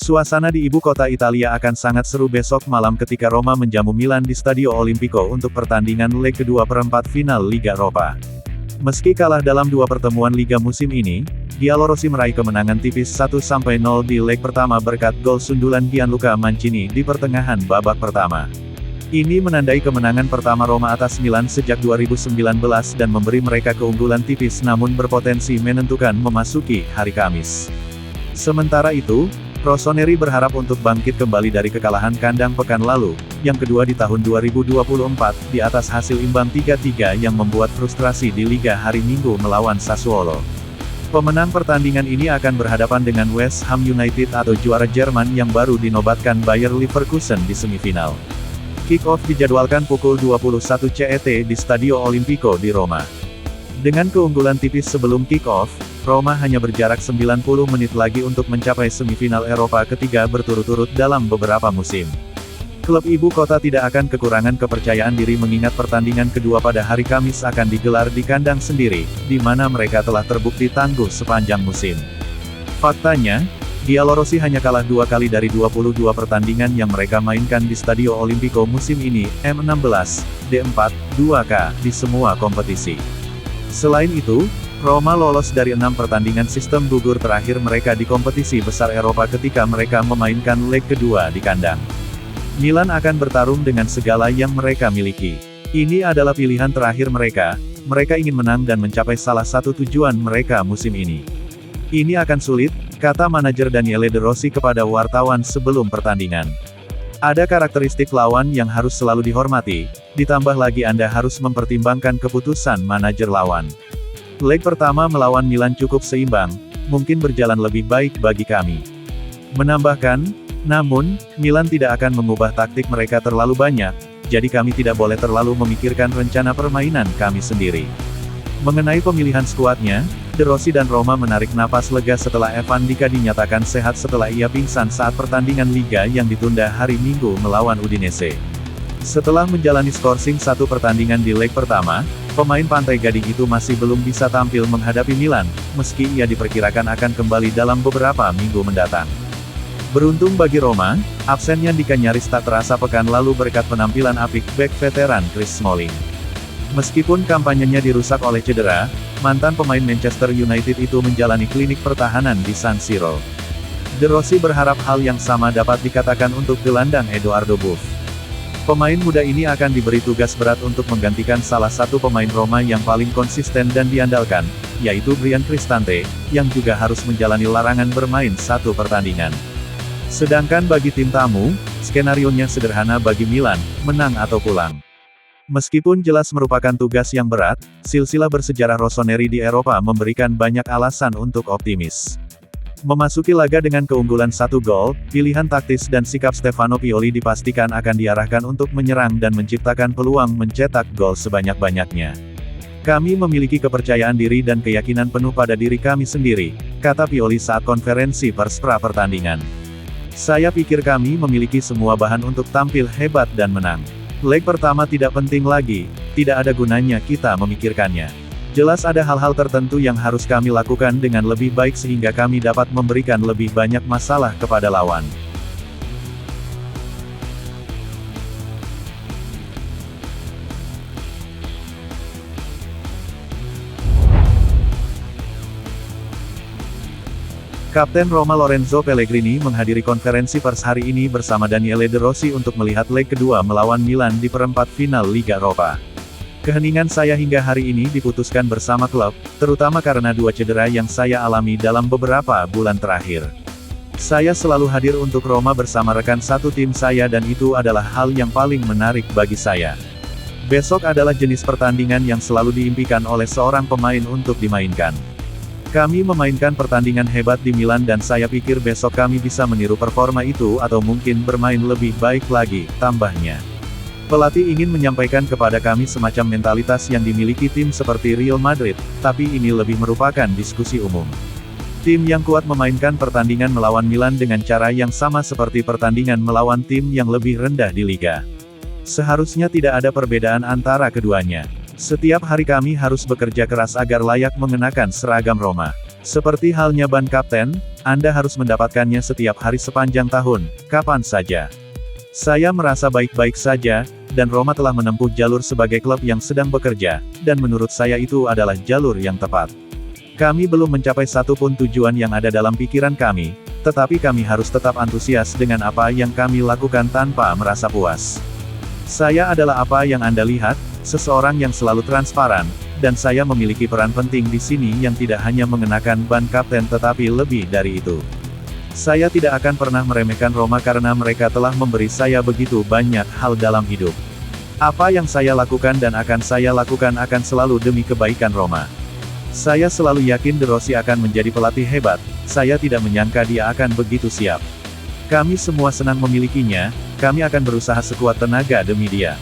Suasana di ibu kota Italia akan sangat seru besok malam ketika Roma menjamu Milan di Stadio Olimpico untuk pertandingan leg kedua perempat final Liga Eropa. Meski kalah dalam dua pertemuan Liga musim ini, Giallorossi meraih kemenangan tipis 1-0 di leg pertama berkat gol sundulan Gianluca Mancini di pertengahan babak pertama. Ini menandai kemenangan pertama Roma atas Milan sejak 2019 dan memberi mereka keunggulan tipis namun berpotensi menentukan memasuki hari Kamis. Sementara itu, Rossoneri berharap untuk bangkit kembali dari kekalahan kandang pekan lalu, yang kedua di tahun 2024, di atas hasil imbang 3-3 yang membuat frustrasi di Liga hari Minggu melawan Sassuolo. Pemenang pertandingan ini akan berhadapan dengan West Ham United atau juara Jerman yang baru dinobatkan Bayer Leverkusen di semifinal. Kick-off dijadwalkan pukul 21 CET di Stadio Olimpico di Roma. Dengan keunggulan tipis sebelum kick-off, Roma hanya berjarak 90 menit lagi untuk mencapai semifinal Eropa ketiga berturut-turut dalam beberapa musim. Klub ibu kota tidak akan kekurangan kepercayaan diri mengingat pertandingan kedua pada hari Kamis akan digelar di kandang sendiri, di mana mereka telah terbukti tangguh sepanjang musim. Faktanya, Giallorossi hanya kalah 2 kali dari 22 pertandingan yang mereka mainkan di Stadio Olimpico musim ini, M16, D4, 2K, di semua kompetisi. Selain itu, Roma lolos dari 6 pertandingan sistem gugur terakhir mereka di kompetisi besar Eropa ketika mereka memainkan leg kedua di kandang. Milan akan bertarung dengan segala yang mereka miliki. Ini adalah pilihan terakhir mereka ingin menang dan mencapai salah satu tujuan mereka musim ini. Ini akan sulit, kata manajer Daniele De Rossi kepada wartawan sebelum pertandingan. Ada karakteristik lawan yang harus selalu dihormati, ditambah lagi Anda harus mempertimbangkan keputusan manajer lawan. Leg pertama melawan Milan cukup seimbang, mungkin berjalan lebih baik bagi kami. Menambahkan, namun, Milan tidak akan mengubah taktik mereka terlalu banyak, jadi kami tidak boleh terlalu memikirkan rencana permainan kami sendiri. Mengenai pemilihan skuadnya, De Rossi dan Roma menarik napas lega setelah Evan Dika dinyatakan sehat setelah ia pingsan saat pertandingan Liga yang ditunda hari Minggu melawan Udinese. Setelah menjalani skorsing satu pertandingan di leg pertama, pemain Pantai Gading itu masih belum bisa tampil menghadapi Milan, meski ia diperkirakan akan kembali dalam beberapa minggu mendatang. Beruntung bagi Roma, absennya Dika nyaris tak terasa pekan lalu berkat penampilan apik bek veteran Chris Smalling. Meskipun kampanyenya dirusak oleh cedera, mantan pemain Manchester United itu menjalani klinik pertahanan di San Siro. De Rossi berharap hal yang sama dapat dikatakan untuk gelandang Edoardo Buff. Pemain muda ini akan diberi tugas berat untuk menggantikan salah satu pemain Roma yang paling konsisten dan diandalkan, yaitu Bryan Cristante, yang juga harus menjalani larangan bermain satu pertandingan. Sedangkan bagi tim tamu, skenarionya sederhana bagi Milan, menang atau pulang. Meskipun jelas merupakan tugas yang berat, silsilah bersejarah Rossoneri di Eropa memberikan banyak alasan untuk optimis. Memasuki laga dengan keunggulan 1 gol, pilihan taktis dan sikap Stefano Pioli dipastikan akan diarahkan untuk menyerang dan menciptakan peluang mencetak gol sebanyak-banyaknya. Kami memiliki kepercayaan diri dan keyakinan penuh pada diri kami sendiri, kata Pioli saat konferensi pers pra-pertandingan. Saya pikir kami memiliki semua bahan untuk tampil hebat dan menang. Leg pertama tidak penting lagi, tidak ada gunanya kita memikirkannya. Jelas ada hal-hal tertentu yang harus kami lakukan dengan lebih baik sehingga kami dapat memberikan lebih banyak masalah kepada lawan. Kapten Roma Lorenzo Pellegrini menghadiri konferensi pers hari ini bersama Daniele De Rossi untuk melihat leg kedua melawan Milan di perempat final Liga Eropa. Keheningan saya hingga hari ini diputuskan bersama klub, terutama karena 2 cedera yang saya alami dalam beberapa bulan terakhir. Saya selalu hadir untuk Roma bersama rekan satu tim saya dan itu adalah hal yang paling menarik bagi saya. Besok adalah jenis pertandingan yang selalu diimpikan oleh seorang pemain untuk dimainkan. Kami memainkan pertandingan hebat di Milan dan saya pikir besok kami bisa meniru performa itu atau mungkin bermain lebih baik lagi, tambahnya. Pelatih ingin menyampaikan kepada kami semacam mentalitas yang dimiliki tim seperti Real Madrid, tapi ini lebih merupakan diskusi umum. Tim yang kuat memainkan pertandingan melawan Milan dengan cara yang sama seperti pertandingan melawan tim yang lebih rendah di Liga. Seharusnya tidak ada perbedaan antara keduanya. Setiap hari kami harus bekerja keras agar layak mengenakan seragam Roma. Seperti halnya ban kapten, Anda harus mendapatkannya setiap hari sepanjang tahun, kapan saja. Saya merasa baik-baik saja, dan Roma telah menempuh jalur sebagai klub yang sedang bekerja, dan menurut saya itu adalah jalur yang tepat. Kami belum mencapai satu pun tujuan yang ada dalam pikiran kami, tetapi kami harus tetap antusias dengan apa yang kami lakukan tanpa merasa puas. Saya adalah apa yang Anda lihat, seseorang yang selalu transparan, dan saya memiliki peran penting di sini yang tidak hanya mengenakan ban kapten tetapi lebih dari itu. Saya tidak akan pernah meremehkan Roma karena mereka telah memberi saya begitu banyak hal dalam hidup. Apa yang saya lakukan dan akan saya lakukan akan selalu demi kebaikan Roma. Saya selalu yakin De Rossi akan menjadi pelatih hebat, saya tidak menyangka dia akan begitu siap. Kami semua senang memilikinya, kami akan berusaha sekuat tenaga demi dia.